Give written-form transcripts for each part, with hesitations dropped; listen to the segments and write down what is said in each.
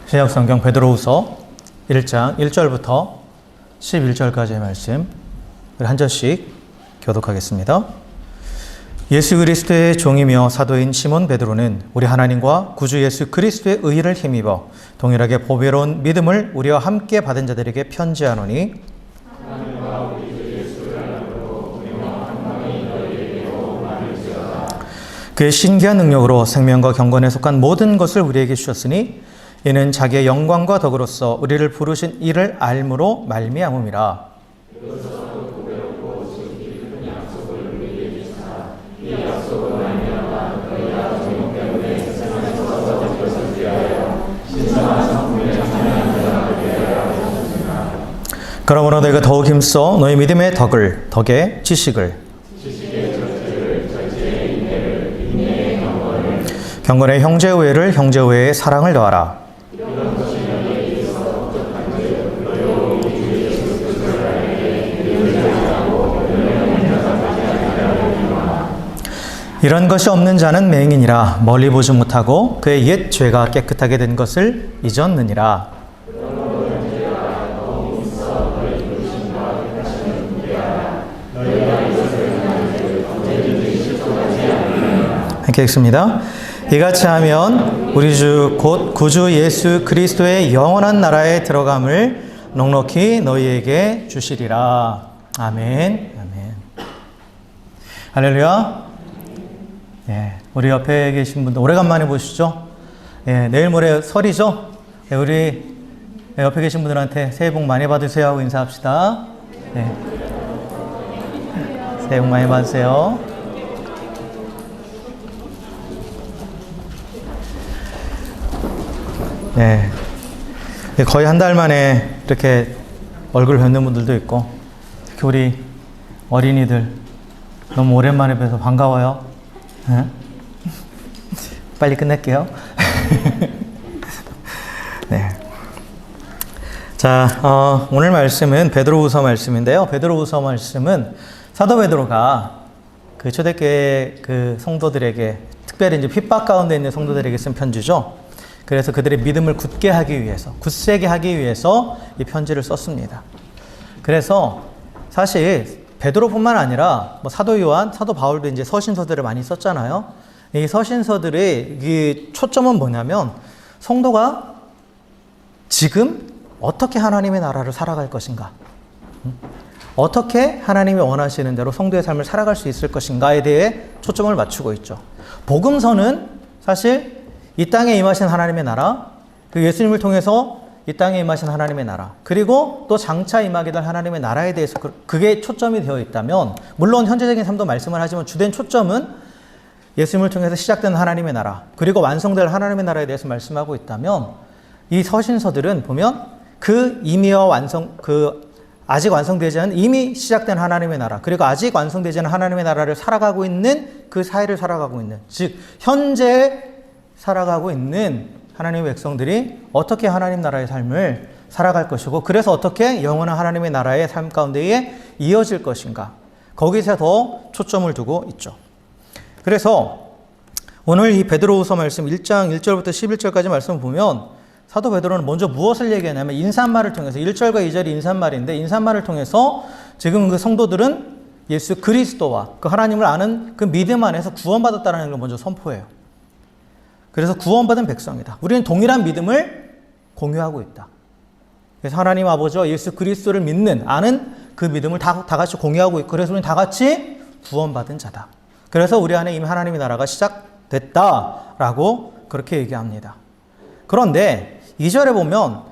신약성경 베드로후서 1장 1절부터 11절까지의 말씀 한 절씩 교독하겠습니다. 예수 그리스도의 종이며 사도인 시몬 베드로는 우리 하나님과 구주 예수 그리스도의 의를 힘입어 동일하게 보배로운 믿음을 우리와 함께 받은 자들에게 편지하노니 그의 신기한 능력으로 생명과 경건에 속한 모든 것을 우리에게 주셨으니 이는 자기의 영광과 덕으로서 우리를 부르신 이를 알므로 말미암음이라. 그러므로 너희가 더욱 힘써 너희 믿음의 덕의 지식을, 경건의 형제 우애를, 형제 우애의 사랑을 더하라. 이런 것이 없는 자는 맹인이라 멀리 보지 못하고 그의 옛 죄가 깨끗하게 된 것을 잊었느니라. 함께 읽습니다. 이같이 하면 우리 주 곧 구주 예수 그리스도의 영원한 나라에 들어감을 넉넉히 너희에게 주시리라. 아멘. 아멘. 할렐루야. 예, 우리 옆에 계신 분들 오래간만에 보시죠. 예, 내일 모레 설이죠. 예, 우리 옆에 계신 분들한테 새해 복 많이 받으세요 하고 인사합시다. 예. 새해 복 많이 받으세요. 네, 거의 한 달 만에 이렇게 얼굴 뵙는 분들도 있고, 특히 우리 어린이들 너무 오랜만에 뵈서 반가워요. 네? 빨리 끝낼게요. 네. 자, 오늘 말씀은 베드로후서 말씀인데요. 베드로후서 말씀은 사도 베드로가 그 초대교회 그 성도들에게, 특별히 이제 핍박 가운데 있는 성도들에게 쓴 편지죠. 그래서 그들의 믿음을 굳게 하기 위해서, 굳세게 하기 위해서 이 편지를 썼습니다. 그래서 사실 베드로뿐만 아니라 뭐 사도 요한, 사도 바울도 이제 서신서들을 많이 썼잖아요. 이 서신서들의 이 초점은 뭐냐면 성도가 지금 어떻게 하나님의 나라를 살아갈 것인가, 어떻게 하나님이 원하시는 대로 성도의 삶을 살아갈 수 있을 것인가에 대해 초점을 맞추고 있죠. 복음서는 사실 이 땅에 임하신 하나님의 나라, 그 예수님을 통해서 이 땅에 임하신 하나님의 나라, 그리고 또 장차 임하게 될 하나님의 나라에 대해서 그게 초점이 되어 있다면, 물론 현재적인 삶도 말씀을 하지만 주된 초점은 예수님을 통해서 시작된 하나님의 나라, 그리고 완성될 하나님의 나라에 대해서 말씀하고 있다면, 이 서신서들은 보면 그 이미와 아직 완성되지 않은 이미 시작된 하나님의 나라, 그리고 아직 완성되지 않은 하나님의 나라를 살아가고 있는 그 사회를 살아가고 있는, 즉 현재 살아가고 있는 하나님의 백성들이 어떻게 하나님 나라의 삶을 살아갈 것이고, 그래서 어떻게 영원한 하나님의 나라의 삶 가운데에 이어질 것인가, 거기서 더 초점을 두고 있죠. 그래서 오늘 이 베드로후서 말씀 1장 1절부터 11절까지 말씀을 보면 사도 베드로는 먼저 무엇을 얘기하냐면 인사말을 통해서, 1절과 2절이 인사말인데 인사말을 통해서 지금 그 성도들은 예수 그리스도와 그 하나님을 아는 그 믿음 안에서 구원받았다는 걸 먼저 선포해요. 그래서 구원받은 백성이다. 우리는 동일한 믿음을 공유하고 있다. 그래서 하나님 아버지와 예수 그리스도를 믿는, 아는 그 믿음을 다 같이 공유하고 있고, 그래서 우리는 다 같이 구원받은 자다. 그래서 우리 안에 이미 하나님의 나라가 시작됐다라고 그렇게 얘기합니다. 그런데 2절에 보면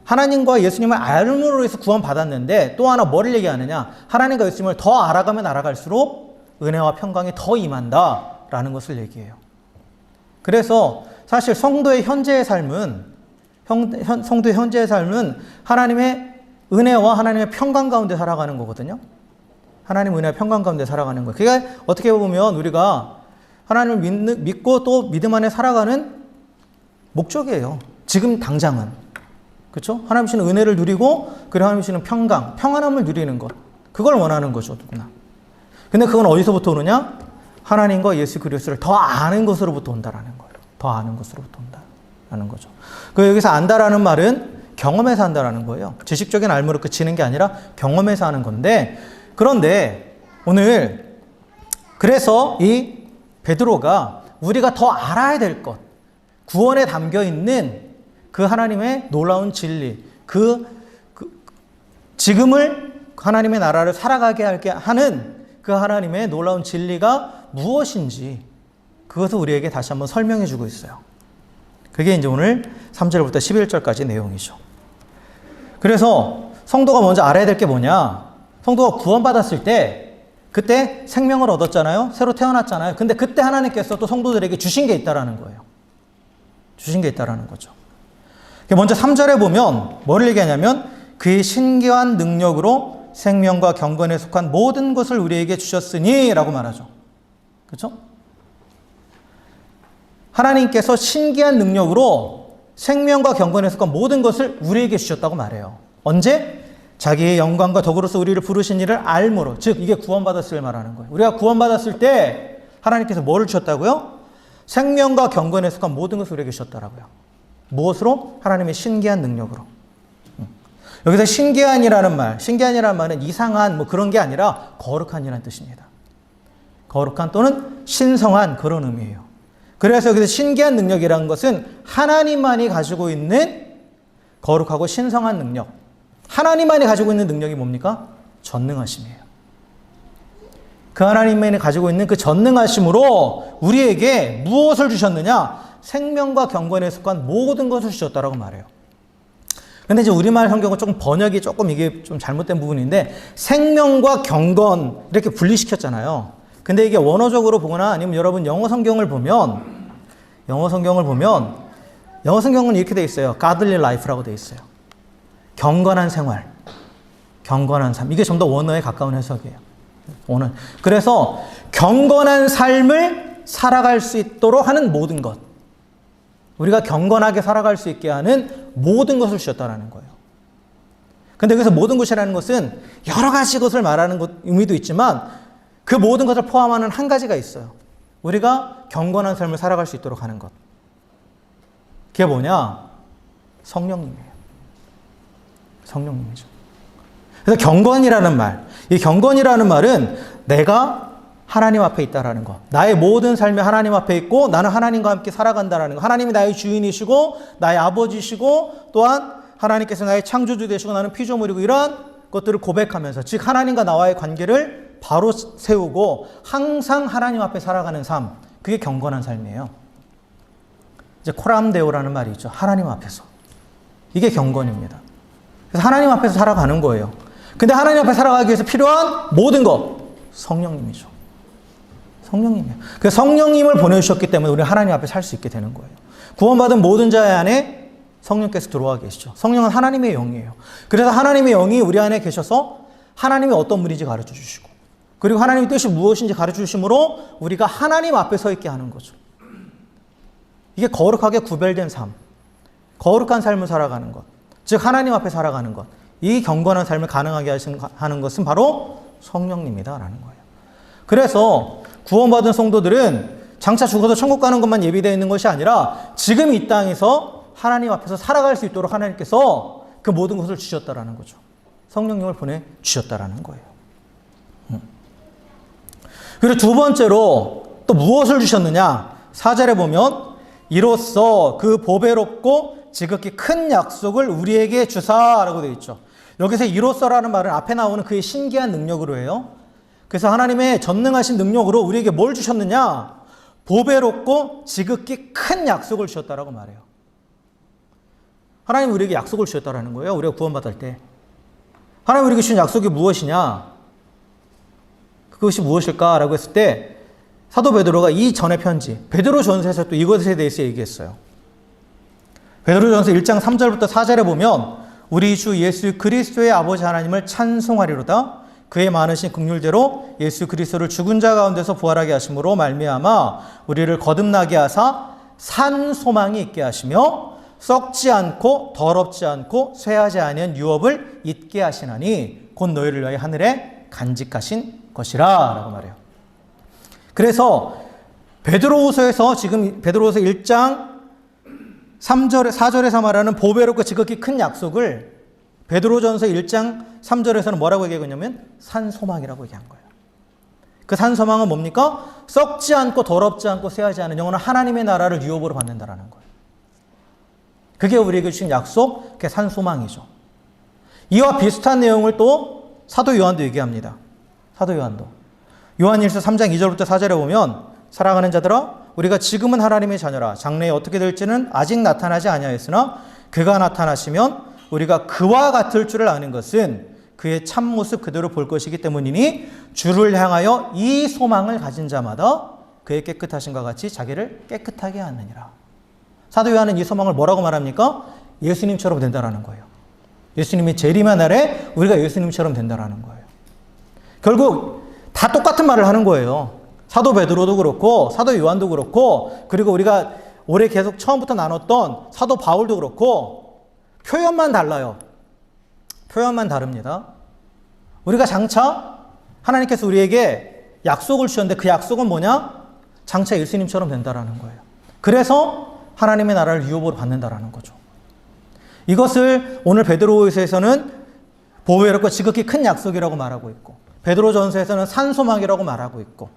하나님과 예수님을 알므로 해서 구원받았는데 또 하나 뭐를 얘기하느냐, 하나님과 예수님을 더 알아가면 알아갈수록 은혜와 평강이 더 임한다라는 것을 얘기해요. 그래서 사실 성도의 현재의 삶은 하나님의 은혜와 하나님의 평강 가운데 살아가는 거거든요. 하나님의 은혜와 평강 가운데 살아가는 거예요. 그게 어떻게 보면 우리가 하나님을 믿고 또 믿음 안에 살아가는 목적이에요. 지금 당장은. 그렇죠? 하나님 주시는 은혜를 누리고, 그리고 하나님 주시는 평강, 평안함을 누리는 것. 그걸 원하는 거죠, 누구나. 근데 그건 어디서부터 오느냐? 하나님과 예수 그리스도를 더 아는 것으로부터 온다라는 거예요. 더 아는 것으로부터 온다. 라는 거죠. 그 여기서 안다라는 말은 경험해서 한다라는 거예요. 지식적인 알무로 그치는 게 아니라 경험해서 하는 건데, 그런데 오늘 그래서 이 베드로가 우리가 더 알아야 될 것, 구원에 담겨 있는 그 하나님의 놀라운 진리, 지금을 하나님의 나라를 살아가게 하는 그 하나님의 놀라운 진리가 무엇인지 그것을 우리에게 다시 한번 설명해 주고 있어요. 그게 이제 오늘 3절부터 11절까지 내용이죠. 그래서 성도가 먼저 알아야 될 게 뭐냐? 성도가 구원받았을 때 그때 생명을 얻었잖아요. 새로 태어났잖아요. 근데 그때 하나님께서 또 성도들에게 주신 게 있다라는 거예요. 주신 게 있다라는 거죠. 먼저 3절에 보면 뭐를 얘기하냐면 그의 신기한 능력으로 생명과 경건에 속한 모든 것을 우리에게 주셨으니 라고 말하죠. 그렇죠? 하나님께서 신기한 능력으로 생명과 경건에 속한 모든 것을 우리에게 주셨다고 말해요. 언제? 자기의 영광과 덕으로서 우리를 부르신 이를 알므로. 즉 이게 구원받았을 말하는 거예요. 우리가 구원받았을 때 하나님께서 뭐를 주셨다고요? 생명과 경건에 속한 모든 것을 우리에게 주셨다라고요. 무엇으로? 하나님의 신기한 능력으로. 여기서 신기한이라는 말은 이상한 뭐 그런 게 아니라 거룩한이라는 뜻입니다. 거룩한 또는 신성한 그런 의미예요. 그래서 여기서 신기한 능력이라는 것은 하나님만이 가지고 있는 거룩하고 신성한 능력. 하나님만이 가지고 있는 능력이 뭡니까? 전능하심이에요. 그 하나님만이 가지고 있는 그 전능하심으로 우리에게 무엇을 주셨느냐? 생명과 경건에 속한 모든 것을 주셨다라고 말해요. 근데 이제 우리말 성경은 조금 번역이 조금 이게 좀 잘못된 부분인데 생명과 경건 이렇게 분리시켰잖아요. 근데 이게 원어적으로 보거나 아니면 여러분 영어 성경을 보면 영어 성경은 이렇게 돼 있어요. Godly life라고 돼 있어요. 경건한 생활, 경건한 삶. 이게 좀 더 원어에 가까운 해석이에요. 원어. 그래서 경건한 삶을 살아갈 수 있도록 하는 모든 것. 우리가 경건하게 살아갈 수 있게 하는 모든 것을 주셨다는 거예요. 근데 여기서 모든 것이라는 것은 여러 가지 것을 말하는 의미도 있지만 그 모든 것을 포함하는 한 가지가 있어요. 우리가 경건한 삶을 살아갈 수 있도록 하는 것. 그게 뭐냐? 성령님이에요. 성령님이죠. 그래서 경건이라는 말, 이 경건이라는 말은 내가 하나님 앞에 있다라는 것. 나의 모든 삶이 하나님 앞에 있고 나는 하나님과 함께 살아간다라는 것. 하나님이 나의 주인이시고 나의 아버지시고 또한 하나님께서 나의 창조주 되시고 나는 피조물이고 이러한 것들을 고백하면서 즉 하나님과 나와의 관계를 바로 세우고 항상 하나님 앞에 살아가는 삶. 그게 경건한 삶이에요. 이제 코람데오라는 말이 있죠. 하나님 앞에서. 이게 경건입니다. 그래서 하나님 앞에서 살아가는 거예요. 근데 하나님 앞에 살아가기 위해서 필요한 모든 것. 성령님이죠. 성령님이에요. 그 성령님을 보내주셨기 때문에 우리는 하나님 앞에 살 수 있게 되는 거예요. 구원받은 모든 자의 안에 성령께서 들어와 계시죠. 성령은 하나님의 영이에요. 그래서 하나님의 영이 우리 안에 계셔서 하나님이 어떤 분인지 가르쳐 주시고 그리고 하나님의 뜻이 무엇인지 가르쳐 주심으로 우리가 하나님 앞에 서 있게 하는 거죠. 이게 거룩하게 구별된 삶, 거룩한 삶을 살아가는 것, 즉 하나님 앞에 살아가는 것, 이 경건한 삶을 가능하게 하는 것은 바로 성령님이다라는 거예요. 그래서 구원받은 성도들은 장차 죽어서 천국 가는 것만 예비되어 있는 것이 아니라 지금 이 땅에서 하나님 앞에서 살아갈 수 있도록 하나님께서 그 모든 것을 주셨다라는 거죠. 성령님을 보내주셨다라는 거예요. 그리고 두 번째로 또 무엇을 주셨느냐? 4절에 보면 이로써 그 보배롭고 지극히 큰 약속을 우리에게 주사라고 되어 있죠. 여기서 이로써라는 말은 앞에 나오는 그의 신기한 능력으로 해요. 그래서 하나님의 전능하신 능력으로 우리에게 뭘 주셨느냐? 보배롭고 지극히 큰 약속을 주셨다라고 말해요. 하나님 우리에게 약속을 주셨다라는 거예요. 우리가 구원받을 때. 하나님 우리에게 주신 약속이 무엇이냐? 그것이 무엇일까라고 했을 때 사도 베드로가 이 전의 편지, 베드로전서에서 또 이것에 대해서 얘기했어요. 베드로전서 1장 3절부터 4절에 보면 우리 주 예수 그리스도의 아버지 하나님을 찬송하리로다. 그의 많으신 긍휼대로 예수 그리스도를 죽은 자 가운데서 부활하게 하심으로 말미암아 우리를 거듭나게 하사 산 소망이 있게 하시며 썩지 않고 더럽지 않고 쇠하지 아니한 유업을 잊게 하시나니 곧 너희를 위하여 하늘에 간직하신 것이라 라고 말해요. 그래서 베드로후서에서 지금 베드로후서 1장 4절에서 말하는 보배롭고 지극히 큰 약속을 베드로전서 1장 3절에서는 뭐라고 얘기하고 있냐면 산소망이라고 얘기한 거예요. 그 산소망은 뭡니까? 썩지 않고 더럽지 않고 쇠하지 않은 영원한 하나님의 나라를 유업으로 받는다라는 거예요. 그게 우리에게 주신 약속, 그게 산소망이죠. 이와 비슷한 내용을 또 사도 요한도 얘기합니다. 사도 요한도. 요한일서 3장 2절부터 4절에 보면 사랑하는 자들아 우리가 지금은 하나님의 자녀라 장래에 어떻게 될지는 아직 나타나지 아니하였으나 그가 나타나시면 우리가 그와 같을 줄을 아는 것은 그의 참모습 그대로 볼 것이기 때문이니 주를 향하여 이 소망을 가진 자마다 그의 깨끗하심과 같이 자기를 깨끗하게 하느니라. 사도 요한은 이 소망을 뭐라고 말합니까? 예수님처럼 된다라는 거예요. 예수님이 재림의 날에 우리가 예수님처럼 된다라는 거예요. 결국 다 똑같은 말을 하는 거예요. 사도 베드로도 그렇고 사도 요한도 그렇고 그리고 우리가 올해 계속 처음부터 나눴던 사도 바울도 그렇고 표현만 달라요. 표현만 다릅니다. 우리가 장차 하나님께서 우리에게 약속을 주셨는데 그 약속은 뭐냐? 장차 예수님처럼 된다라는 거예요. 그래서 하나님의 나라를 유업으로 받는다라는 거죠. 이것을 오늘 베드로후서에서는 보배롭고 지극히 큰 약속이라고 말하고 있고 베드로전서에서는 산소망이라고 말하고 있고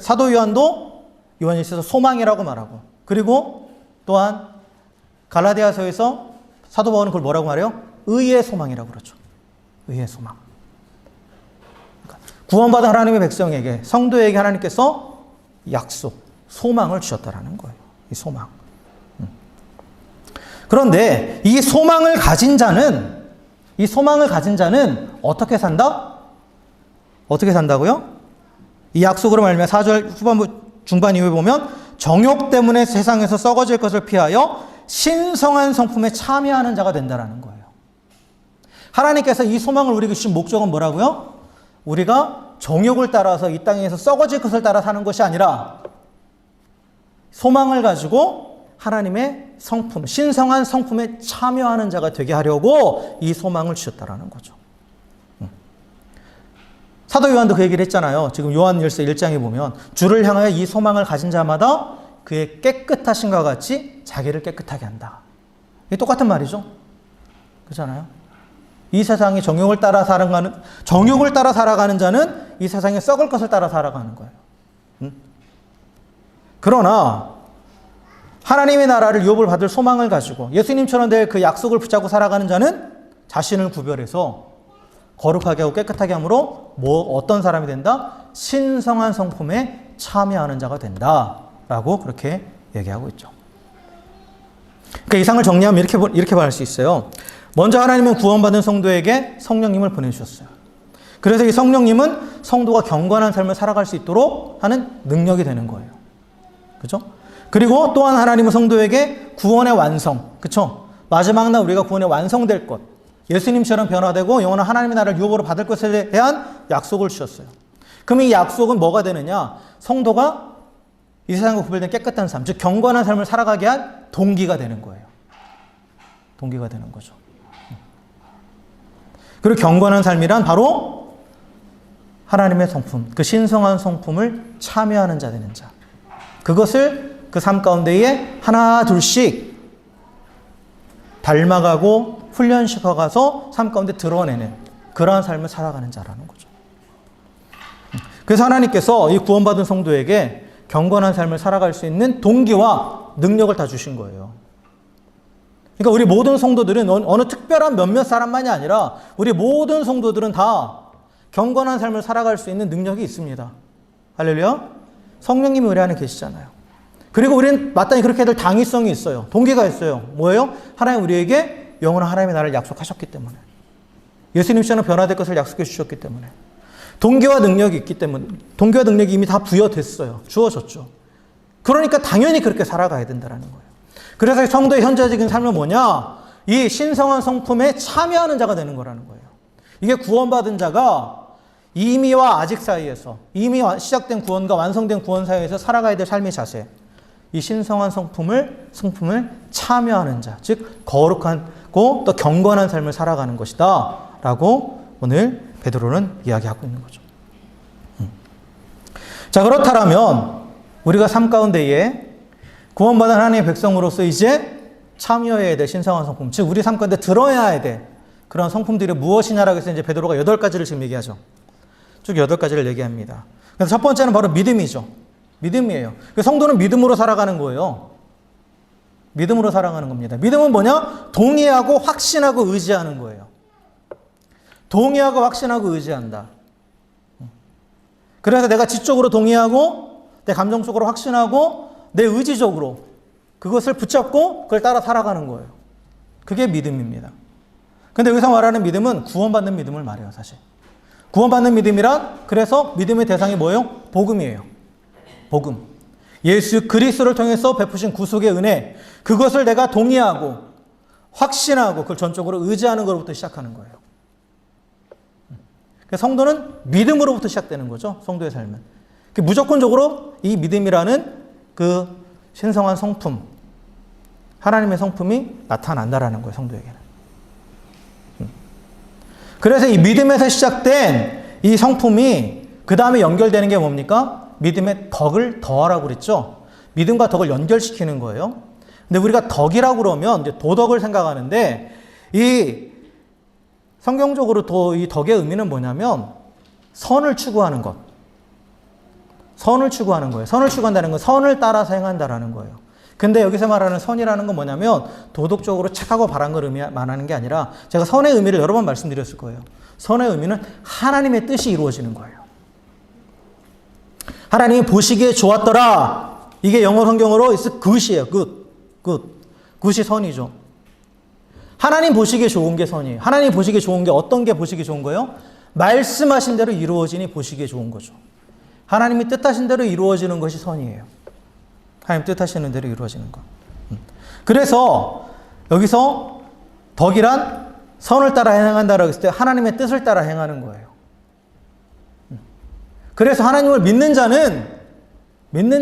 사도 요한도 요한일서에서 소망이라고 말하고 그리고 또한 갈라디아서에서 사도 바울은 그걸 뭐라고 말해요? 의의 소망이라고 그러죠. 의의 소망. 그러니까 구원받은 하나님의 백성에게 성도에게 하나님께서 약속, 소망을 주셨다라는 거예요. 이 소망. 그런데 이 소망을 가진 자는 어떻게 산다? 어떻게 산다고요? 이 약속으로 말미암아 4절 후반부 중반 이후에 보면 정욕 때문에 세상에서 썩어질 것을 피하여 신성한 성품에 참여하는 자가 된다라는 거예요. 하나님께서 이 소망을 우리에게 주신 목적은 뭐라고요? 우리가 정욕을 따라서 이 땅에서 썩어질 것을 따라 사는 것이 아니라 소망을 가지고 하나님의 성품, 신성한 성품에 참여하는 자가 되게 하려고 이 소망을 주셨다라는 거죠. 사도 요한도 그 얘기를 했잖아요. 지금 요한일서 1장에 보면 주를 향하여 이 소망을 가진 자마다 그의 깨끗하심과 같이 자기를 깨끗하게 한다. 이게 똑같은 말이죠. 그렇잖아요. 이 세상의 정욕을 따라 살아가는 자는 이 세상에 썩을 것을 따라 살아가는 거예요. 그러나 하나님의 나라를 유업을 받을 소망을 가지고 예수님처럼 될 그 약속을 붙잡고 살아가는 자는 자신을 구별해서 거룩하게 하고 깨끗하게 함으로 어떤 사람이 된다? 신성한 성품에 참여하는 자가 된다라고 그렇게 얘기하고 있죠. 그러니까 이상을 정리하면 이렇게 말할 수 있어요. 먼저 하나님은 구원받은 성도에게 성령님을 보내주셨어요. 그래서 이 성령님은 성도가 경건한 삶을 살아갈 수 있도록 하는 능력이 되는 거예요. 그렇죠? 그리고 또한 하나님은 성도에게 구원의 완성, 그렇죠? 마지막 날 우리가 구원의 완성될 것, 예수님처럼 변화되고 영원한 하나님의 나라를 유업으로 받을 것에 대한 약속을 주셨어요. 그럼 이 약속은 뭐가 되느냐? 성도가 이 세상과 구별된 깨끗한 삶, 즉 경건한 삶을 살아가게 한 동기가 되는 거예요. 동기가 되는 거죠. 그리고 경건한 삶이란 바로 하나님의 성품, 그 신성한 성품을 참여하는 자 되는 자. 그것을 그 삶 가운데에 하나 둘씩 닮아가고 훈련시켜가서 삶 가운데 드러내는 그러한 삶을 살아가는 자라는 거죠. 그래서 하나님께서 이 구원받은 성도에게 경건한 삶을 살아갈 수 있는 동기와 능력을 다 주신 거예요. 그러니까 우리 모든 성도들은 어느 특별한 몇몇 사람만이 아니라 우리 모든 성도들은 다 경건한 삶을 살아갈 수 있는 능력이 있습니다. 할렐루야. 성령님이 우리 안에 계시잖아요. 그리고 우리는 마땅히 그렇게 될 당위성이 있어요. 동기가 있어요. 뭐예요? 하나님 우리에게 영원한 하나님의 나라를 약속하셨기 때문에, 예수님처럼 변화될 것을 약속해 주셨기 때문에, 동기와 능력이 있기 때문에, 동기와 능력이 이미 다 부여됐어요. 주어졌죠. 그러니까 당연히 그렇게 살아가야 된다는 거예요. 그래서 성도의 현재적인 삶은 뭐냐? 이 신성한 성품에 참여하는 자가 되는 거라는 거예요. 이게 구원받은 자가 이미와 아직 사이에서, 이미 시작된 구원과 완성된 구원 사이에서 살아가야 될 삶의 자세, 이 신성한 성품을 참여하는 자, 즉 거룩하고 또 경건한 삶을 살아가는 것이다 라고 오늘 베드로는 이야기하고 있는 거죠. 자, 그렇다면 우리가 삶 가운데에 구원받은 하나님의 백성으로서 이제 참여해야 될 신성한 성품, 즉 우리 삶 가운데 들어야 될 그런 성품들이 무엇이냐라고 해서 이제 베드로가 8가지를 지금 얘기하죠. 쭉 8가지를 얘기합니다. 그래서 첫 번째는 바로 믿음이죠. 믿음이에요. 성도는 믿음으로 살아가는 거예요. 믿음으로 살아가는 겁니다. 믿음은 뭐냐? 동의하고 확신하고 의지하는 거예요. 동의하고 확신하고 의지한다. 그래서 내가 지적으로 동의하고 내 감정적으로 확신하고 내 의지적으로 그것을 붙잡고 그걸 따라 살아가는 거예요. 그게 믿음입니다. 근데 여기서 말하는 믿음은 구원받는 믿음을 말해요, 사실. 구원받는 믿음이란, 그래서 믿음의 대상이 뭐예요? 복음이에요. 복음. 예수 그리스도를 통해서 베푸신 구속의 은혜, 그것을 내가 동의하고 확신하고 그걸 전적으로 의지하는 것부터 시작하는 거예요. 성도는 믿음으로부터 시작되는 거죠. 성도의 삶은. 무조건적으로 이 믿음이라는 그 신성한 성품, 하나님의 성품이 나타난다라는 거예요. 성도에게는. 그래서 이 믿음에서 시작된 이 성품이 그 다음에 연결되는 게 뭡니까? 믿음의 덕을 더하라고 그랬죠. 믿음과 덕을 연결시키는 거예요. 근데 우리가 덕이라고 그러면 이제 도덕을 생각하는데, 이 성경적으로 이 덕의 의미는 뭐냐면 선을 추구하는 것. 선을 추구하는 거예요. 선을 추구한다는 건 선을 따라서 행한다라는 거예요. 근데 여기서 말하는 선이라는 건 뭐냐면 도덕적으로 착하고 바른 걸 말하는 게 아니라, 제가 선의 의미를 여러 번 말씀드렸을 거예요. 선의 의미는 하나님의 뜻이 이루어지는 거예요. 하나님이 보시기에 좋았더라. 이게 영어 성경으로 is good이에요. good. good이 선이죠. 하나님 보시기에 좋은 게 선이에요. 하나님 보시기에 좋은 게 어떤 게 보시기에 좋은 거예요? 말씀하신 대로 이루어지니 보시기에 좋은 거죠. 하나님이 뜻하신 대로 이루어지는 것이 선이에요. 하나님 뜻하시는 대로 이루어지는 것. 그래서 여기서 덕이란 선을 따라 행한다라고 했을 때 하나님의 뜻을 따라 행하는 거예요. 그래서 하나님을 믿는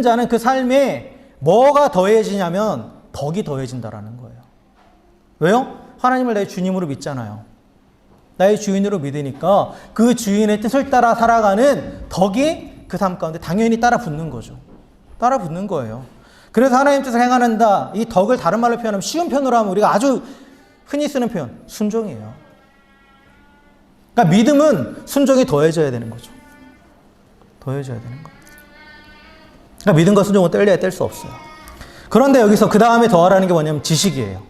자는 그 삶에 뭐가 더해지냐면 덕이 더해진다라는 거예요. 왜요? 하나님을 나의 주님으로 믿잖아요. 나의 주인으로 믿으니까 그 주인의 뜻을 따라 살아가는 덕이 그 삶 가운데 당연히 따라 붙는 거죠. 따라 붙는 거예요. 그래서 하나님 뜻을 행한다. 이 덕을 다른 말로 표현하면, 쉬운 편으로 하면 우리가 아주 흔히 쓰는 표현, 순종이에요. 그러니까 믿음은 순종이 더해져야 되는 거죠. 더해져야 되는 거예요. 그러니까 믿음과 순종은 뗄래야 뗄 수 없어요. 그런데 여기서 그 다음에 더하라는 게 뭐냐면 지식이에요.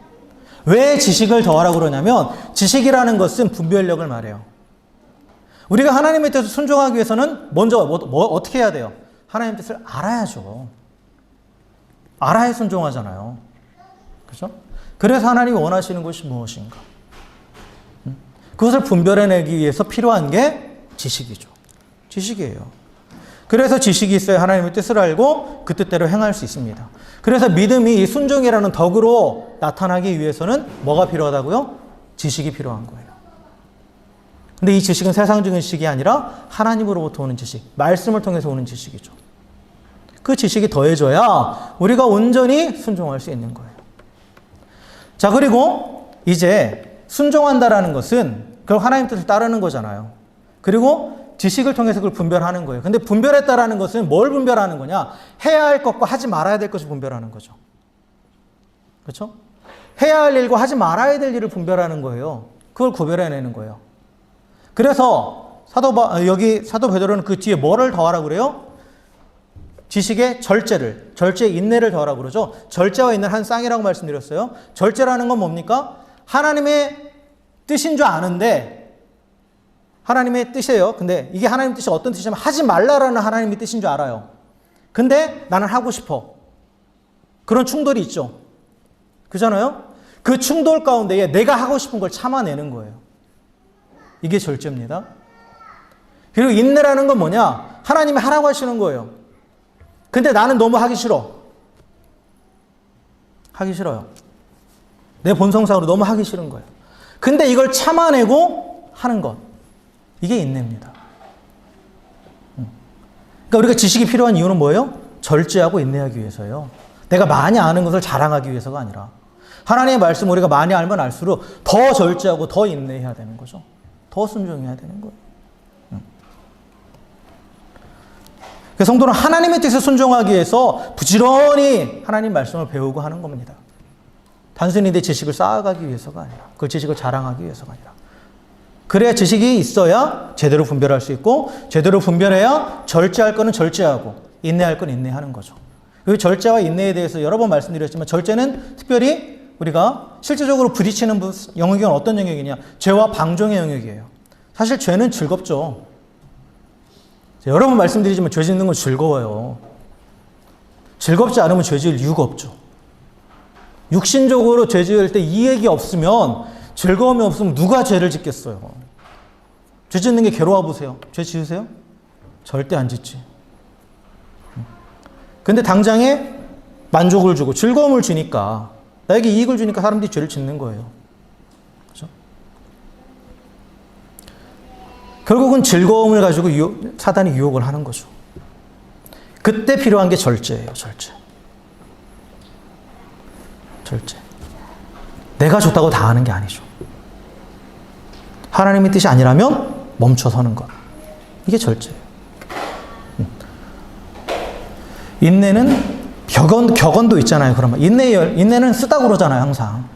왜 지식을 더하라고 그러냐면, 지식이라는 것은 분별력을 말해요. 우리가 하나님의 뜻을 순종하기 위해서는 먼저 어떻게 해야 돼요? 하나님의 뜻을 알아야죠. 알아야 순종하잖아요. 그죠? 그래서 하나님이 원하시는 것이 무엇인가? 그것을 분별해내기 위해서 필요한 게 지식이죠. 지식이에요. 그래서 지식이 있어야 하나님의 뜻을 알고 그 뜻대로 행할 수 있습니다. 그래서 믿음이 이 순종이라는 덕으로 나타나기 위해서는 뭐가 필요하다고요? 지식이 필요한 거예요. 근데 이 지식은 세상적인 지식이 아니라 하나님으로부터 오는 지식, 말씀을 통해서 오는 지식이죠. 그 지식이 더해져야 우리가 온전히 순종할 수 있는 거예요. 자, 그리고 이제 순종한다라는 것은 그걸 하나님 뜻을 따르는 거잖아요. 그리고 지식을 통해서 그걸 분별하는 거예요. 근데 분별했다라는 것은 뭘 분별하는 거냐? 해야 할 것과 하지 말아야 될 것을 분별하는 거죠. 그렇죠? 해야 할 일과 하지 말아야 될 일을 분별하는 거예요. 그걸 구별해내는 거예요. 그래서 여기 사도 베드로는 그 뒤에 뭐를 더하라고 그래요? 지식의 절제의 인내를 더하라고 그러죠. 절제와 인내를 한 쌍이라고 말씀드렸어요. 절제라는 건 뭡니까? 하나님의 뜻인 줄 아는데, 하나님의 뜻이에요. 근데 이게 하나님의 뜻이 어떤 뜻이냐면 하지 말라라는 하나님의 뜻인 줄 알아요. 근데 나는 하고 싶어. 그런 충돌이 있죠. 그잖아요? 그 충돌 가운데에 내가 하고 싶은 걸 참아내는 거예요. 이게 절제입니다. 그리고 인내라는 건 뭐냐? 하나님이 하라고 하시는 거예요. 근데 나는 너무 하기 싫어. 하기 싫어요. 내 본성상으로 너무 하기 싫은 거예요. 근데 이걸 참아내고 하는 것. 이게 인내입니다. 그러니까 우리가 지식이 필요한 이유는 뭐예요? 절제하고 인내하기 위해서요. 내가 많이 아는 것을 자랑하기 위해서가 아니라 하나님의 말씀 우리가 많이 알면 알수록 더 절제하고 더 인내해야 되는 거죠. 더 순종해야 되는 거예요. 성도는 하나님의 뜻에 순종하기 위해서 부지런히 하나님 말씀을 배우고 하는 겁니다. 단순히 내 지식을 쌓아가기 위해서가 아니라, 그 지식을 자랑하기 위해서가 아니라, 그래야 지식이 있어야 제대로 분별할 수 있고, 제대로 분별해야 절제할 거는 절제하고 인내할 건 인내하는 거죠. 그 절제와 인내에 대해서 여러 번 말씀드렸지만, 절제는 특별히 우리가 실제적으로 부딪히는 영역은 어떤 영역이냐? 죄와 방종의 영역이에요. 사실 죄는 즐겁죠. 여러 번 말씀드리지만 죄 짓는 건 즐거워요. 즐겁지 않으면 죄 지을 이유가 없죠. 육신적으로 죄 지을 때 이익이 없으면, 즐거움이 없으면 누가 죄를 짓겠어요? 죄 짓는 게 괴로워 보세요. 죄 지으세요? 절대 안 짓지. 근데 당장에 만족을 주고 즐거움을 주니까, 나에게 이익을 주니까 사람들이 죄를 짓는 거예요. 그렇죠? 결국은 즐거움을 가지고 사단이 유혹을 하는 거죠. 그때 필요한 게 절제예요. 절제. 내가 좋다고 다 하는 게 아니죠. 하나님의 뜻이 아니라면 멈춰서는 것. 이게 절제예요. 인내는 격언도 있잖아요. 그러면 인내는 쓰다 그러잖아요. 항상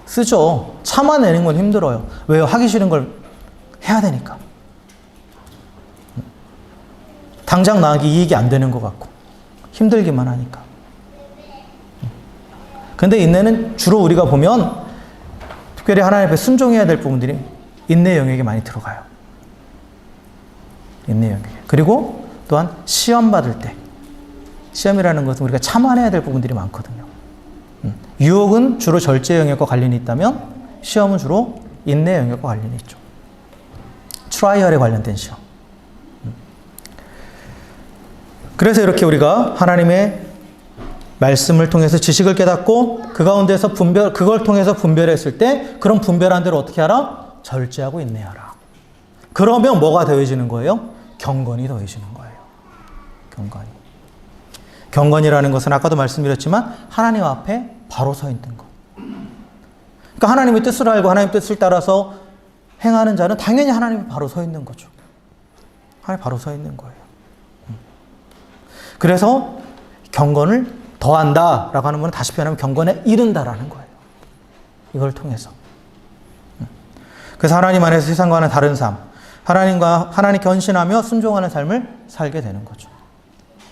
쓰죠. 참아내는 건 힘들어요. 왜요? 하기 싫은 걸 해야 되니까. 당장 나에게 이익이 안 되는 것 같고 힘들기만 하니까. 근데 인내는 주로 우리가 보면 특별히 하나님 앞에 순종해야 될 부분들이 인내 영역에 많이 들어가요. 인내 영역에. 그리고 또한 시험 받을 때, 시험이라는 것은 우리가 참아내야 될 부분들이 많거든요. 유혹은 주로 절제 영역과 관련이 있다면 시험은 주로 인내 영역과 관련이 있죠. 트라이얼에 관련된 시험. 그래서 이렇게 우리가 하나님의 말씀을 통해서 지식을 깨닫고 그 가운데서 그걸 통해서 분별했을 때 그런 분별한 대로 어떻게 하라? 절제하고 인내하라. 그러면 뭐가 더해지는 거예요? 경건이 더해지는 거예요. 경건이라는 것은 아까도 말씀드렸지만 하나님 앞에 바로 서 있는 것. 그러니까 하나님의 뜻을 알고 하나님의 뜻을 따라서 행하는 자는 당연히 하나님 앞에 바로 서 있는 거죠. 하나님 바로 서 있는 거예요. 그래서 경건을 더한다라고 하는 것은 다시 표현하면 경건에 이른다라는 거예요. 이걸 통해서. 그래서 하나님 안에서 세상과는 다른 삶, 하나님께 헌신하며 순종하는 삶을 살게 되는 거죠.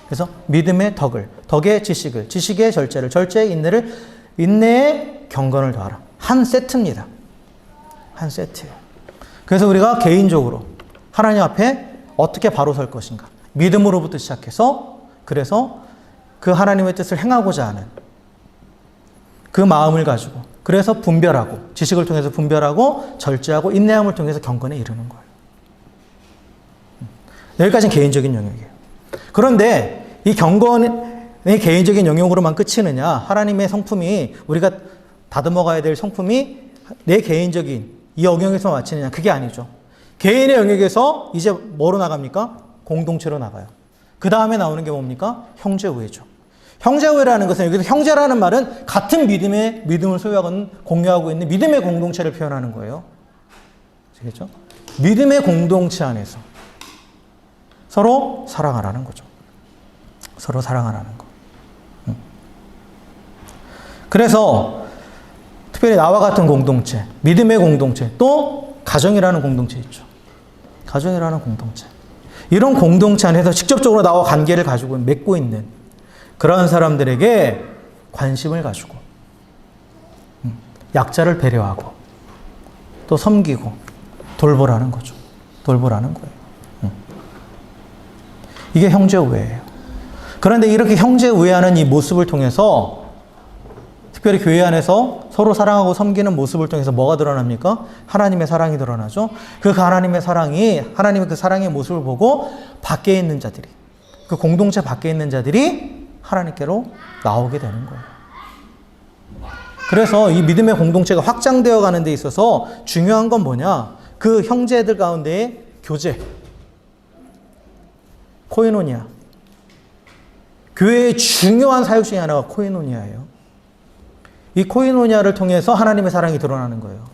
그래서 믿음의 덕의 지식을, 지식의 절제를, 절제의 인내를, 인내의 경건을 더하라. 한 세트입니다. 한 세트예요. 그래서 우리가 개인적으로 하나님 앞에 어떻게 바로 설 것인가. 믿음으로부터 시작해서 그래서 그 하나님의 뜻을 행하고자 하는 그 마음을 가지고 그래서 분별하고 지식을 통해서 분별하고 절제하고 인내함을 통해서 경건에 이르는 거예요. 여기까지는 개인적인 영역이에요. 그런데 이 경건의 개인적인 영역으로만 그치느냐, 하나님의 성품이 우리가 다듬어가야 될 성품이 내 개인적인 이 영역에서 마치느냐, 그게 아니죠. 개인의 영역에서 이제 뭐로 나갑니까? 공동체로 나가요. 그 다음에 나오는 게 뭡니까? 형제우애죠. 형제우애라는 것은 여기서 형제라는 말은 같은 믿음을 소유하고 공유하고 있는 믿음의 공동체를 표현하는 거예요. 아시겠죠? 믿음의 공동체 안에서 서로 사랑하라는 거죠. 서로 사랑하라는 거. 그래서 특별히 나와 같은 공동체, 믿음의 공동체, 또 가정이라는 공동체 있죠. 가정이라는 공동체. 이런 공동체 안에서 직접적으로 나와 관계를 가지고 맺고 있는 그런 사람들에게 관심을 가지고 약자를 배려하고 또 섬기고 돌보라는 거죠. 돌보라는 거예요. 이게 형제우애예요. 그런데 이렇게 형제우애하는 이 모습을 통해서 특별히 교회 안에서 서로 사랑하고 섬기는 모습을 통해서 뭐가 드러납니까? 하나님의 사랑이 드러나죠. 그 하나님의 사랑이, 하나님의 그 사랑의 모습을 보고 밖에 있는 자들이, 그 공동체 밖에 있는 자들이 하나님께로 나오게 되는 거예요. 그래서 이 믿음의 공동체가 확장되어 가는 데 있어서 중요한 건 뭐냐? 그 형제들 가운데의 교제, 코이노니아. 교회의 중요한 사역 중에 하나가 코이노니아예요. 이 코이노니아를 통해서 하나님의 사랑이 드러나는 거예요.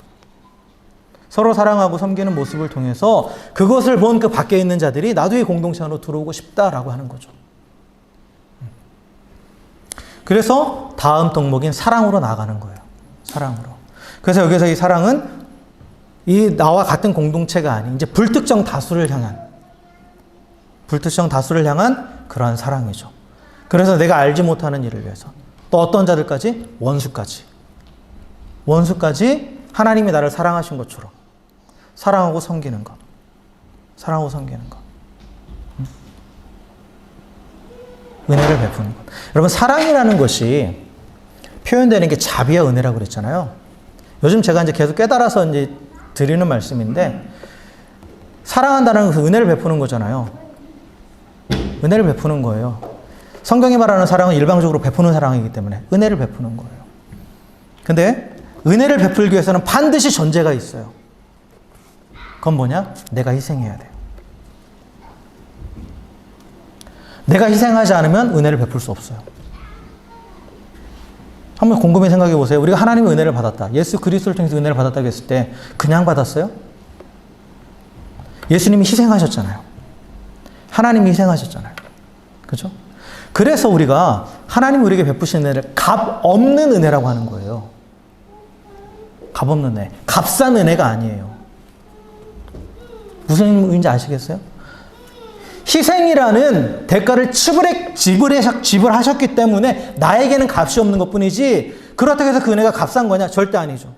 서로 사랑하고 섬기는 모습을 통해서 그것을 본 그 밖에 있는 자들이 나도 이 공동체 안으로 들어오고 싶다라고 하는 거죠. 그래서 다음 덕목인 사랑으로 나아가는 거예요. 사랑으로. 그래서 여기서 이 사랑은 이 나와 같은 공동체가 아닌 이제 불특정 다수를 향한 그러한 사랑이죠. 그래서 내가 알지 못하는 일을 위해서 또 어떤 자들까지? 원수까지 하나님이 나를 사랑하신 것처럼 사랑하고 섬기는 것. 은혜를 베푸는 것. 여러분, 사랑이라는 것이 표현되는 게 자비와 은혜라고 그랬잖아요. 요즘 제가 이제 계속 깨달아서 이제 드리는 말씀인데, 사랑한다는 것은 은혜를 베푸는 거잖아요. 은혜를 베푸는 거예요. 성경이 말하는 사랑은 일방적으로 베푸는 사랑이기 때문에 은혜를 베푸는 거예요. 근데 은혜를 베풀기 위해서는 반드시 전제가 있어요. 그건 뭐냐? 내가 희생해야 돼요. 내가 희생하지 않으면 은혜를 베풀 수 없어요. 한번 곰곰이 생각해 보세요. 우리가 하나님의 은혜를 받았다. 예수 그리스도를 통해서 은혜를 받았다고 했을 때 그냥 받았어요? 예수님이 희생하셨잖아요. 하나님이 희생하셨잖아요. 그죠? 그래서 우리가 하나님이 우리에게 베푸신 은혜를 값 없는 은혜라고 하는 거예요. 값 없는 은혜. 값싼 은혜가 아니에요. 무슨 의미인지 아시겠어요? 희생이라는 대가를 지불하셨기 때문에 나에게는 값이 없는 것뿐이지, 그렇다고 해서 그 은혜가 값싼 거냐? 절대 아니죠.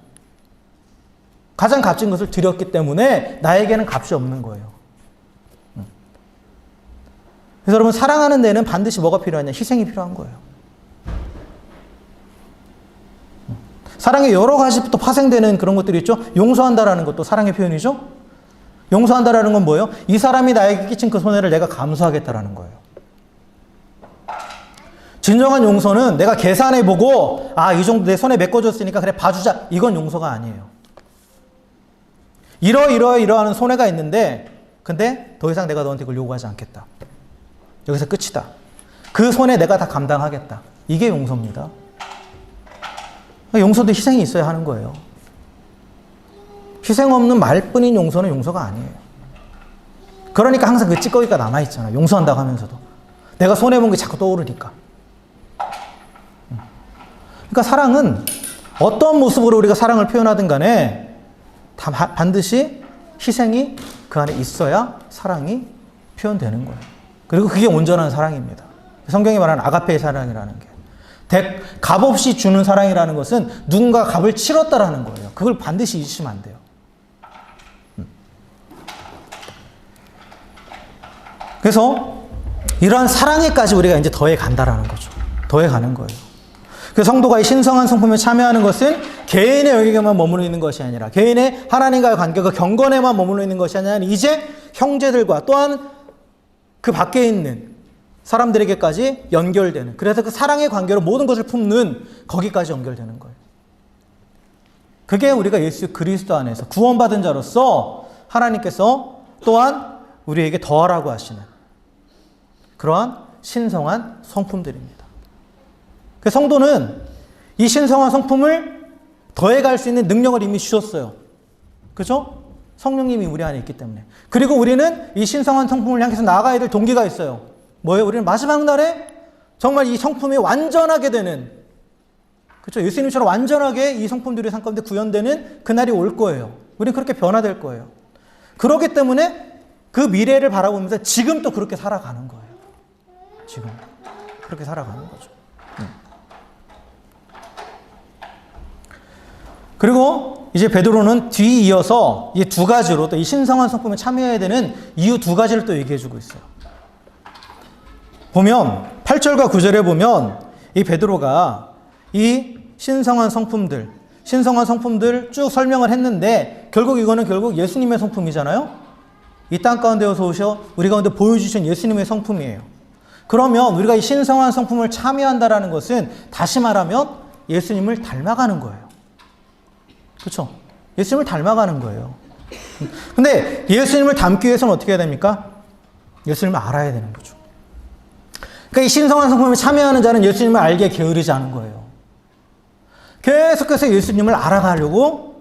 가장 값진 것을 드렸기 때문에 나에게는 값이 없는 거예요. 그래서 여러분, 사랑하는 데는 반드시 뭐가 필요하냐? 희생이 필요한 거예요. 사랑의 여러 가지 또 파생되는 그런 것들이 있죠. 용서한다라는 것도 사랑의 표현이죠. 용서한다라는 건 뭐예요? 이 사람이 나에게 끼친 그 손해를 내가 감수하겠다라는 거예요. 진정한 용서는 내가 계산해보고, 이 정도 내 손에 메꿔줬으니까 그래 봐주자. 이건 용서가 아니에요. 이러한 손해가 있는데, 근데 더 이상 내가 너한테 그걸 요구하지 않겠다. 여기서 끝이다. 그 손해 내가 다 감당하겠다. 이게 용서입니다. 용서도 희생이 있어야 하는 거예요. 희생 없는 말뿐인 용서는 용서가 아니에요. 그러니까 항상 그 찌꺼기가 남아있잖아요. 용서한다고 하면서도. 내가 손해본 게 자꾸 떠오르니까. 그러니까 사랑은 어떤 모습으로 우리가 사랑을 표현하든 간에 다 반드시 희생이 그 안에 있어야 사랑이 표현되는 거예요. 그리고 그게 온전한 사랑입니다. 성경이 말하는 아가페의 사랑이라는 게. 값없이 주는 사랑이라는 것은 누군가 값을 치렀다라는 거예요. 그걸 반드시 잊으시면 안 돼요. 그래서 이러한 사랑에까지 우리가 이제 더해 간다라는 거죠. 더해 가는 거예요. 그래서 성도가 이 신성한 성품에 참여하는 것은 개인의 영역에만 머무르 있는 것이 아니라, 개인의 하나님과의 관계가 경건에만 머무르 있는 것이 아니라, 이제 형제들과 또한 그 밖에 있는 사람들에게까지 연결되는, 그래서 그 사랑의 관계로 모든 것을 품는 거기까지 연결되는 거예요. 그게 우리가 예수 그리스도 안에서 구원받은 자로서 하나님께서 또한 우리에게 더하라고 하시는 그러한 신성한 성품들입니다. 그 성도는 이 신성한 성품을 더해갈 수 있는 능력을 이미 주셨어요. 그죠? 성령님이 우리 안에 있기 때문에. 그리고 우리는 이 신성한 성품을 향해서 나아가야 될 동기가 있어요. 뭐예요? 우리는 마지막 날에 정말 이 성품이 완전하게 되는, 그렇죠? 예수님처럼 완전하게 이 성품들이 삶 가운데 구현되는 그날이 올 거예요. 우리는 그렇게 변화될 거예요. 그렇기 때문에 그 미래를 바라보면서 지금 또 그렇게 살아가는 거예요. 지금 그렇게 살아가는 거죠. 그리고 이제 베드로는 뒤이어서 이 두 가지로 또 이 신성한 성품에 참여해야 되는 이유 두 가지를 또 얘기해주고 있어요. 보면 8절과 9절에 보면 이 베드로가 이 신성한 성품들 쭉 설명을 했는데, 결국 이거는 예수님의 성품이잖아요. 이 땅 가운데 오셔 우리 가운데 보여주신 예수님의 성품이에요. 그러면 우리가 이 신성한 성품을 참여한다라는 것은 다시 말하면 예수님을 닮아가는 거예요. 그렇죠? 예수님을 닮아가는 거예요. 근데 예수님을 닮기 위해서는 어떻게 해야 됩니까? 예수님을 알아야 되는 거죠. 그러니까 이 신성한 성품에 참여하는 자는 예수님을 알기에 게으르지 않은 거예요. 계속해서 예수님을 알아가려고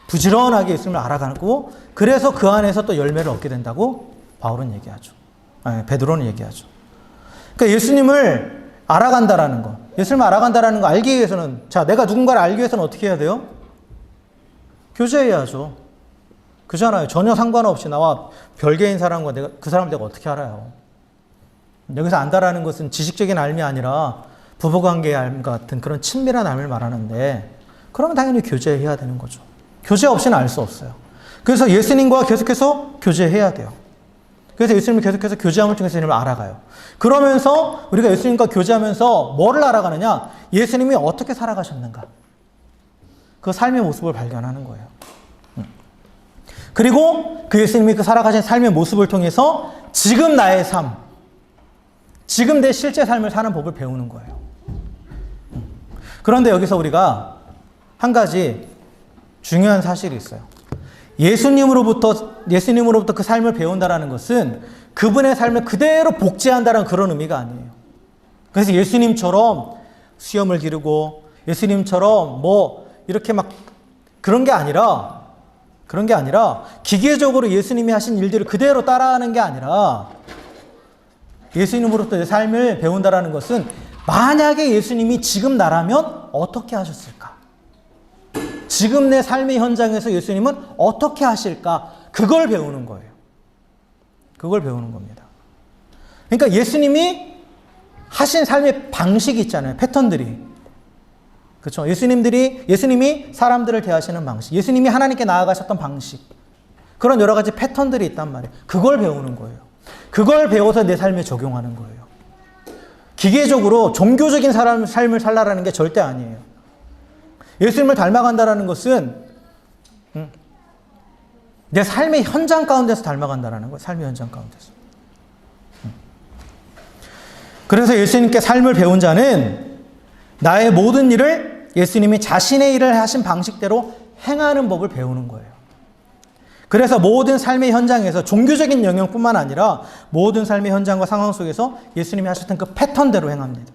부지런하게 예수님을 알아가고, 그래서 그 안에서 또 열매를 얻게 된다고 베드로는 얘기하죠. 그러니까 예수님을 알아간다라는 것, 예수님을 알아간다라는 거 알기 위해서는, 자, 내가 누군가를 알기 위해서는 어떻게 해야 돼요? 교제해야죠. 그잖아요. 전혀 상관없이 나와 별개인 사람과 그 사람을 내가 어떻게 알아요? 여기서 안다라는 것은 지식적인 알미 아니라 부부관계의 알 같은 그런 친밀한 알을 말하는데, 그러면 당연히 교제해야 되는 거죠. 교제 없이는 알 수 없어요. 그래서 예수님과 계속해서 교제해야 돼요. 그래서 예수님을 계속해서 교제함을 통해서 예수님을 알아가요. 그러면서 우리가 예수님과 교제하면서 뭐를 알아가느냐? 예수님이 어떻게 살아가셨는가? 그 삶의 모습을 발견하는 거예요. 그리고 그 예수님이 그 살아가신 삶의 모습을 통해서 지금 나의 삶, 지금 내 실제 삶을 사는 법을 배우는 거예요. 그런데 여기서 우리가 한 가지 중요한 사실이 있어요. 예수님으로부터 그 삶을 배운다라는 것은 그분의 삶을 그대로 복제한다는 그런 의미가 아니에요. 그래서 예수님처럼 수염을 기르고 예수님처럼 뭐 이렇게 막 그런 게 아니라 기계적으로 예수님이 하신 일들을 그대로 따라하는 게 아니라, 예수님으로부터 내 삶을 배운다라는 것은 만약에 예수님이 지금 나라면 어떻게 하셨을까? 지금 내 삶의 현장에서 예수님은 어떻게 하실까? 그걸 배우는 거예요. 그걸 배우는 겁니다. 그러니까 예수님이 하신 삶의 방식이 있잖아요. 패턴들이. 그렇죠? 예수님이 사람들을 대하시는 방식, 예수님이 하나님께 나아가셨던 방식, 그런 여러 가지 패턴들이 있단 말이에요. 그걸 배우는 거예요. 그걸 배워서 내 삶에 적용하는 거예요. 기계적으로 종교적인 삶을 살라라는 게 절대 아니에요. 예수님을 닮아간다라는 것은 내 삶의 현장 가운데서 닮아간다라는 거예요. 삶의 현장 가운데서. 그래서 예수님께 삶을 배운 자는 나의 모든 일을 예수님이 자신의 일을 하신 방식대로 행하는 법을 배우는 거예요. 그래서 모든 삶의 현장에서 종교적인 영역뿐만 아니라 모든 삶의 현장과 상황 속에서 예수님이 하셨던 그 패턴대로 행합니다.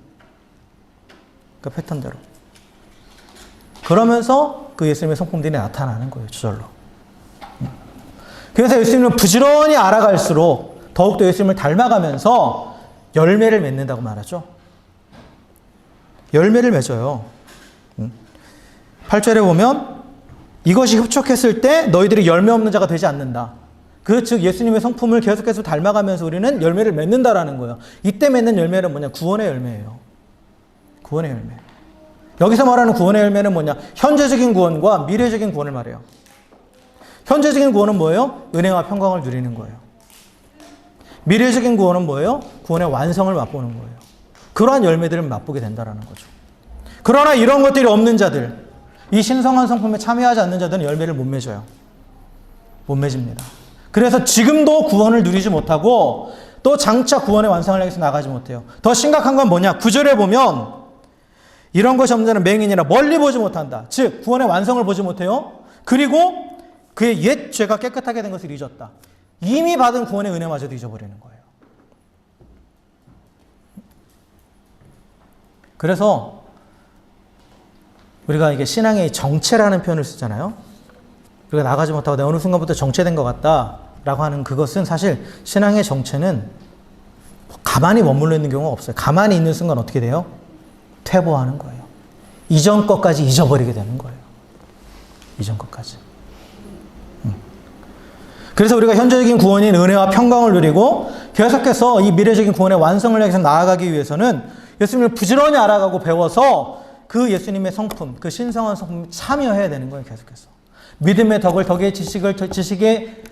그 패턴대로. 그러면서 그 예수님의 성품들이 나타나는 거예요. 저절로. 그래서 예수님을 부지런히 알아갈수록 더욱더 예수님을 닮아가면서 열매를 맺는다고 말하죠. 열매를 맺어요. 8절에 보면 이것이 흡족했을 때 너희들이 열매 없는 자가 되지 않는다. 즉 예수님의 성품을 계속해서 닮아가면서 우리는 열매를 맺는다라는 거예요. 이때 맺는 열매는 뭐냐? 구원의 열매예요. 구원의 열매. 여기서 말하는 구원의 열매는 뭐냐? 현재적인 구원과 미래적인 구원을 말해요. 현재적인 구원은 뭐예요? 은혜와 평강을 누리는 거예요. 미래적인 구원은 뭐예요? 구원의 완성을 맛보는 거예요. 그러한 열매들을 맛보게 된다는 거죠. 그러나 이런 것들이 없는 자들, 이 신성한 성품에 참여하지 않는 자들은 열매를 못 맺어요. 못 맺습니다. 그래서 지금도 구원을 누리지 못하고 또 장차 구원의 완성을 향해서 나가지 못해요. 더 심각한 건 뭐냐? 9절에 보면 이런 것이 없는 자는 맹인이라 멀리 보지 못한다. 즉 구원의 완성을 보지 못해요. 그리고 그의 옛 죄가 깨끗하게 된 것을 잊었다. 이미 받은 구원의 은혜마저도 잊어버리는 거예요. 그래서 우리가 이게 신앙의 정체라는 표현을 쓰잖아요. 우리가 나가지 못하고 내가 어느 순간부터 정체된 것 같다라고 하는 그것은 사실 신앙의 정체는 가만히 머물러 있는 경우가 없어요. 가만히 있는 순간 어떻게 돼요? 퇴보하는 거예요. 이전 것까지 잊어버리게 되는 거예요. 이전 것까지. 그래서 우리가 현재적인 구원인 은혜와 평강을 누리고 계속해서 이 미래적인 구원의 완성을 향해서 나아가기 위해서는 예수님을 부지런히 알아가고 배워서 그 예수님의 성품, 그 신성한 성품에 참여해야 되는 거예요. 계속해서. 믿음의 덕을 덕의 지식의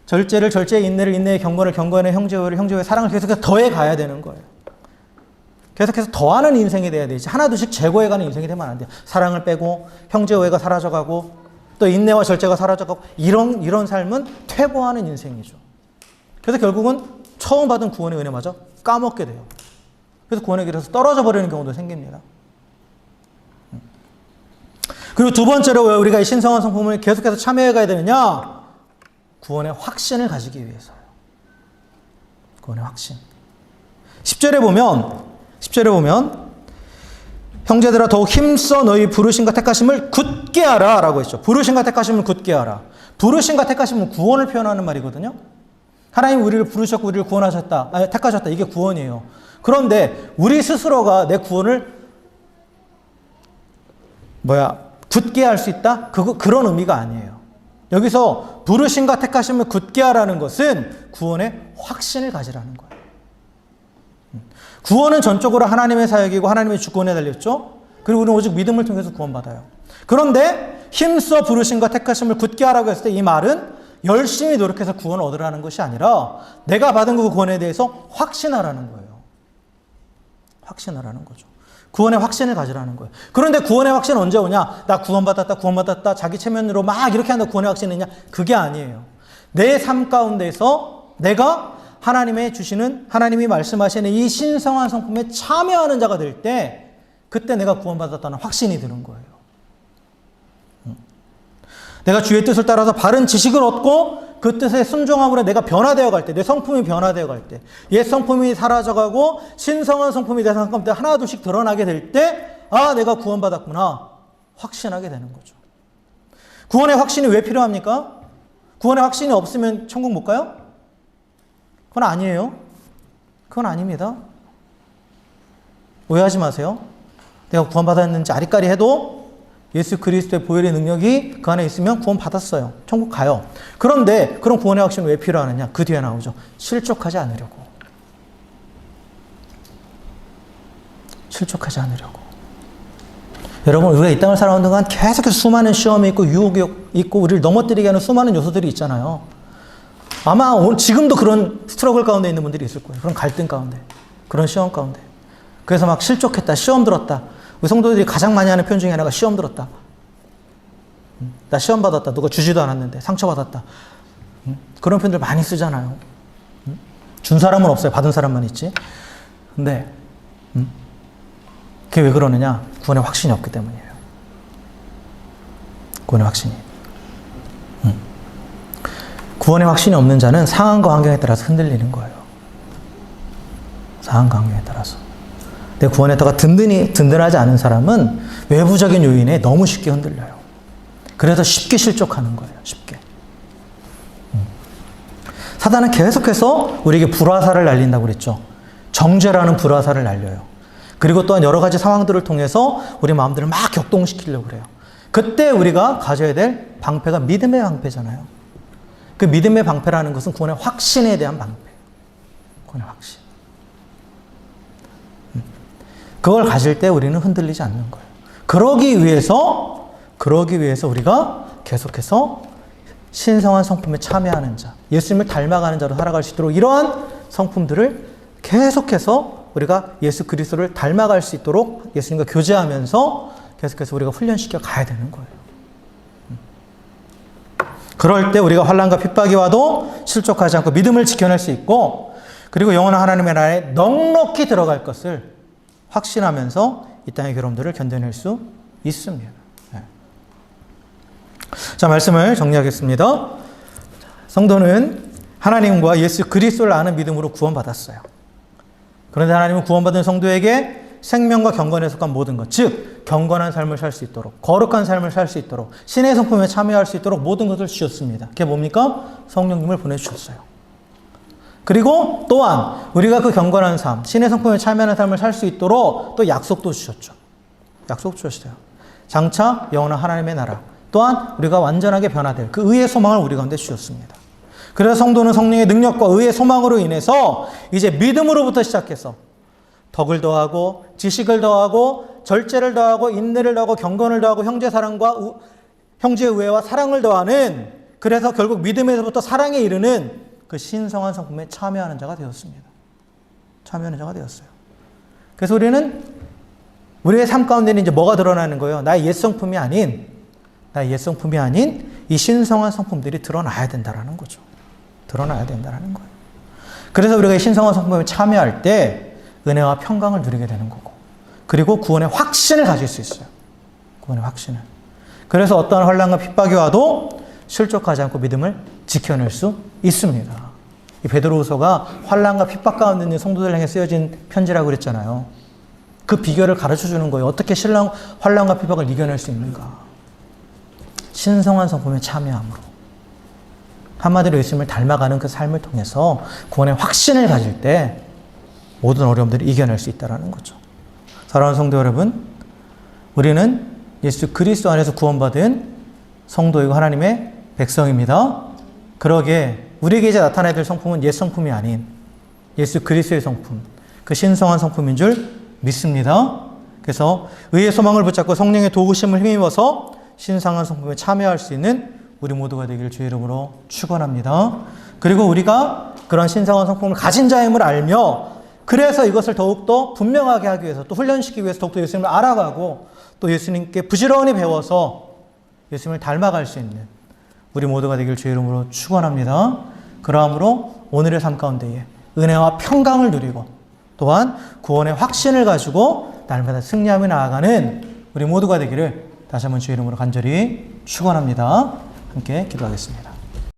절제를 절제의 인내를 인내의 경건을 경건의 형제의 형제의 사랑을 계속해서 더해 가야 되는 거예요. 계속해서 더하는 인생이 돼야 되지. 하나둘씩 제거해가는 인생이 되면 안 돼요. 사랑을 빼고 형제오해가 사라져가고 또 인내와 절제가 사라져가고 이런 삶은 퇴보하는 인생이죠. 그래서 결국은 처음 받은 구원의 은혜마저 까먹게 돼요. 그래서 구원의 길에서 떨어져 버리는 경우도 생깁니다. 그리고 두 번째로 왜 우리가 이 신성한 성품을 계속해서 참여해 가야 되느냐? 구원의 확신을 가지기 위해서요. 구원의 확신. 10절에 보면 형제들아 더욱 힘써 너희 부르심과 택하심을 굳게 하라 라고 했죠. 부르심과 택하심을 굳게 하라. 부르심과 택하심은 구원을 표현하는 말이거든요. 하나님 우리를 부르셨고 우리를 구원하셨다. 택하셨다. 이게 구원이에요. 그런데 우리 스스로가 내 구원을 굳게 할 수 있다? 그런 의미가 아니에요. 여기서 부르심과 택하심을 굳게 하라는 것은 구원의 확신을 가지라는 거예요. 구원은 전적으로 하나님의 사역이고 하나님의 주권에 달렸죠. 그리고 우리는 오직 믿음을 통해서 구원받아요. 그런데 힘써 부르심과 택하심을 굳게 하라고 했을 때 이 말은 열심히 노력해서 구원을 얻으라는 것이 아니라 내가 받은 그 구원에 대해서 확신하라는 거예요. 확신하라는 거죠. 구원의 확신을 가지라는 거예요. 그런데 구원의 확신은 언제 오냐? 나 구원받았다, 자기 체면으로 막 이렇게 한다 구원의 확신이 있냐? 그게 아니에요. 내 삶 가운데서 내가 하나님의 주시는, 하나님이 말씀하시는 이 신성한 성품에 참여하는 자가 될 때, 그때 내가 구원받았다는 확신이 드는 거예요. 내가 주의 뜻을 따라서 바른 지식을 얻고 그 뜻에 순종함으로 내가 변화되어 갈 때, 내 성품이 변화되어 갈 때, 옛 성품이 사라져가고 신성한 성품이 내 성품 때 하나둘씩 드러나게 될 때, 아, 내가 구원받았구나 확신하게 되는 거죠. 구원의 확신이 왜 필요합니까? 구원의 확신이 없으면 천국 못 가요? 그건 아니에요. 그건 아닙니다. 오해하지 마세요. 내가 구원받았는지 아리까리 해도 예수 그리스도의 보혈의 능력이 그 안에 있으면 구원받았어요. 천국 가요. 그런데 그런 구원의 확신이 왜 필요하느냐? 그 뒤에 나오죠. 실족하지 않으려고. 실족하지 않으려고. 여러분, 우리가 이 땅을 살아오는 동안 계속해서 수많은 시험이 있고 유혹이 있고 우리를 넘어뜨리게 하는 수많은 요소들이 있잖아요. 아마 지금도 그런 스트러글 가운데 있는 분들이 있을 거예요. 그런 갈등 가운데, 그런 시험 가운데. 그래서 막 실족했다, 시험 들었다. 우리 성도들이 가장 많이 하는 표현 중에 하나가 시험 들었다. 나 시험 받았다. 누가 주지도 않았는데 상처받았다. 그런 표현들 많이 쓰잖아요. 준 사람은 없어요. 받은 사람만 있지. 근데 그게 왜 그러느냐? 구원의 확신이 없기 때문이에요. 구원의 확신이. 구원의 확신이 없는 자는 상황과 환경에 따라서 흔들리는 거예요. 상황과 환경에 따라서. 내 구원에 따라 든든하지 않은 사람은 외부적인 요인에 너무 쉽게 흔들려요. 그래서 쉽게 실족하는 거예요. 쉽게. 사단은 계속해서 우리에게 불화살을 날린다고 그랬죠. 정죄라는 불화살을 날려요. 그리고 또한 여러 가지 상황들을 통해서 우리 마음들을 막 격동시키려고 그래요. 그때 우리가 가져야 될 방패가 믿음의 방패잖아요. 그 믿음의 방패라는 것은 구원의 확신에 대한 방패예요. 구원의 확신. 그걸 가질 때 우리는 흔들리지 않는 거예요. 그러기 위해서 우리가 계속해서 신성한 성품에 참여하는 자, 예수님을 닮아가는 자로 살아갈 수 있도록 이러한 성품들을 계속해서 우리가 예수 그리스도를 닮아갈 수 있도록 예수님과 교제하면서 계속해서 우리가 훈련시켜 가야 되는 거예요. 그럴 때 우리가 환난과 핍박이 와도 실족하지 않고 믿음을 지켜낼 수 있고, 그리고 영원한 하나님의 나라에 넉넉히 들어갈 것을 확신하면서 이 땅의 괴로움들을 견뎌낼 수 있습니다. 네. 자, 말씀을 정리하겠습니다. 성도는 하나님과 예수 그리스도를 아는 믿음으로 구원받았어요. 그런데 하나님은 구원받은 성도에게 생명과 경건에 속한 모든 것, 즉 경건한 삶을 살 수 있도록, 거룩한 삶을 살 수 있도록, 신의 성품에 참여할 수 있도록 모든 것을 주셨습니다. 그게 뭡니까? 성령님을 보내주셨어요. 그리고 또한 우리가 그 경건한 삶, 신의 성품에 참여하는 삶을 살 수 있도록 또 약속도 주셨죠. 약속 주셨어요. 장차 영원한 하나님의 나라, 또한 우리가 완전하게 변화될 그 의의 소망을 우리 가운데 주셨습니다. 그래서 성도는 성령의 능력과 의의 소망으로 인해서 이제 믿음으로부터 시작해서 덕을 더하고 지식을 더하고 절제를 더하고 인내를 더하고 경건을 더하고 형제 사랑과 형제의 우애와 사랑을 더하는, 그래서 결국 믿음에서부터 사랑에 이르는 그 신성한 성품에 참여하는 자가 되었습니다. 참여하는 자가 되었어요. 그래서 우리는 우리의 삶 가운데는 이제 뭐가 드러나는 거예요? 나의 옛 성품이 아닌 이 신성한 성품들이 드러나야 된다라는 거죠. 드러나야 된다라는 거예요. 그래서 우리가 이 신성한 성품에 참여할 때 은혜와 평강을 누리게 되는 거고, 그리고 구원의 확신을 가질 수 있어요. 구원의 확신을. 그래서 어떠한 환난과 핍박이 와도 실족하지 않고 믿음을 지켜낼 수 있습니다. 이 베드로후서가 환난과 핍박 가운데 있는 성도들 향해 쓰여진 편지라고 그랬잖아요. 그 비결을 가르쳐주는 거예요. 어떻게 환난과 핍박을 이겨낼 수 있는가. 신성한 성품에 참여함으로. 한마디로 예수님을 닮아가는 그 삶을 통해서 구원의 확신을 가질 때 모든 어려움들을 이겨낼 수 있다는 거죠. 사랑하는 성도 여러분, 우리는 예수 그리스도 안에서 구원받은 성도이고 하나님의 백성입니다. 그러기에 우리에게 이제 나타나야 될 성품은 옛 성품이 아닌 예수 그리스도의 성품, 그 신성한 성품인 줄 믿습니다. 그래서 의의 소망을 붙잡고 성령의 도우심을 힘입어서 신성한 성품에 참여할 수 있는 우리 모두가 되기를 주의 이름으로 축원합니다. 그리고 우리가 그런 신성한 성품을 가진 자임을 알며 그래서 이것을 더욱더 분명하게 하기 위해서 또 훈련시키기 위해서 더욱더 예수님을 알아가고 또 예수님께 부지런히 배워서 예수님을 닮아갈 수 있는 우리 모두가 되기를 주의 이름으로 축원합니다. 그러함으로 오늘의 삶 가운데에 은혜와 평강을 누리고 또한 구원의 확신을 가지고 날마다 승리하며 나아가는 우리 모두가 되기를 다시 한번 주의 이름으로 간절히 축원합니다. 함께 기도하겠습니다.